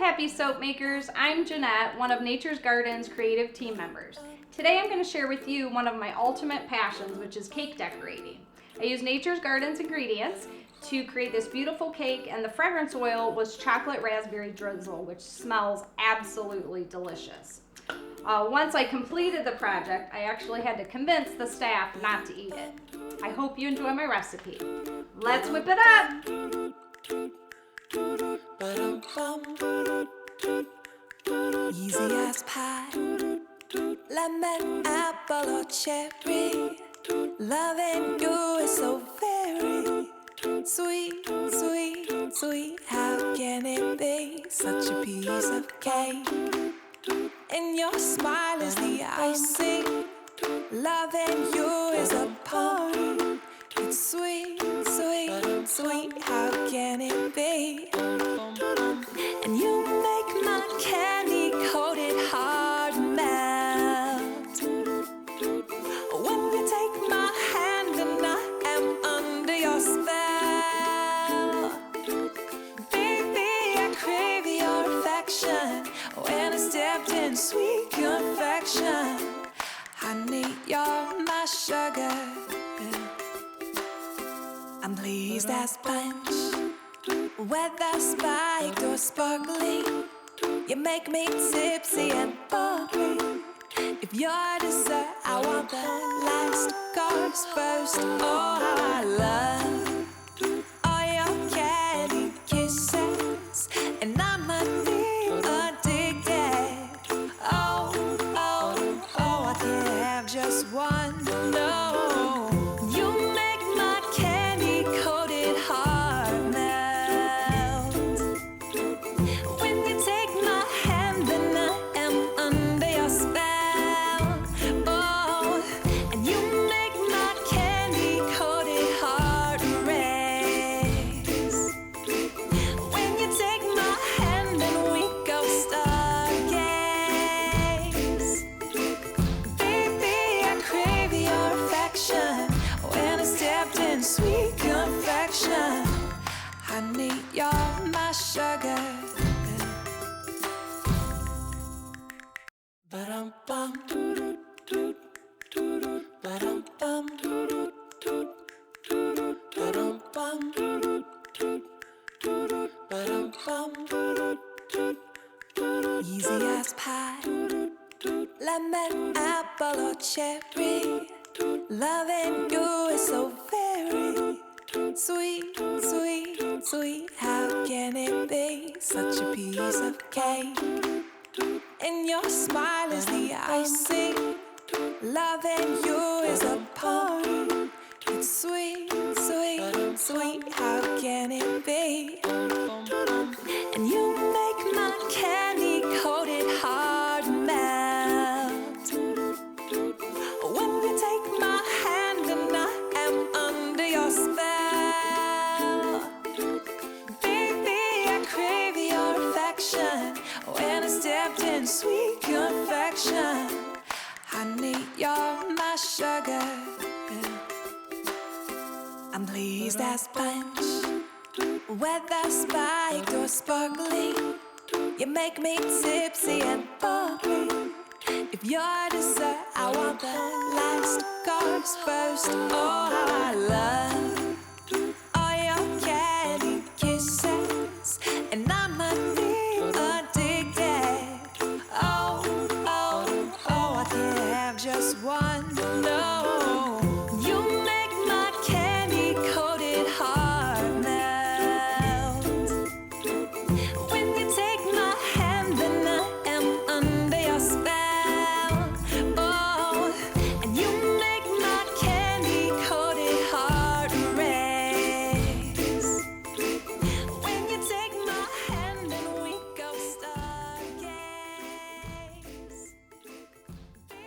happy soap makers. I'm Jeanette, one of Nature's Garden's creative team members. Today I'm going to share with you one of my ultimate passions, which is cake decorating. I use Nature's Garden's ingredients to create this beautiful cake, and the fragrance oil was chocolate raspberry drizzle, which smells absolutely delicious. Once I completed the project, I actually had to convince the staff not to eat it. I hope you enjoy my recipe. Let's whip it up! Easy as pie, lemon, apple or cherry. Loving you is so very sweet, sweet, sweet. How can it be such a piece of cake? And your smile is the icing. Loving you is a party. It's sweet, sweet, sweet. How can it be? And you make my candy-coated heart melt. When you take my hand and I am under your spell. Baby, I crave your affection. When I stepped in sweet confection, honey, you're my sugar. I'm pleased as punch, whether spiked or sparkling. You make me tipsy and bubbly. If you're dessert, I want the last course first. Oh, how I love all your candy kisses, and I'm addicted. Oh, oh, oh, I can't have just one. No. Sweet confection, honey, you're my sugar. Ba-dum-bum, ba-dum-bum, ba-dum-bum, ba-dum-bum. Easy as pie, lemon, apple or cherry. Loving you is so very sweet, sweet, sweet. How can it be such a piece of cake? And your smile is the icing. Loving you is a party. It's sweet, sweet, sweet. How can it be? And you make my candy-coated heart melt. When you take my hand and I am under your spell. Baby, I crave your affection. When I stepped in sweet confection, honey, you're my sugar. I'm pleased as punch, whether spiked or sparkling. You make me tipsy and bubbly. If you're dessert, I want the last course first. Oh, how I love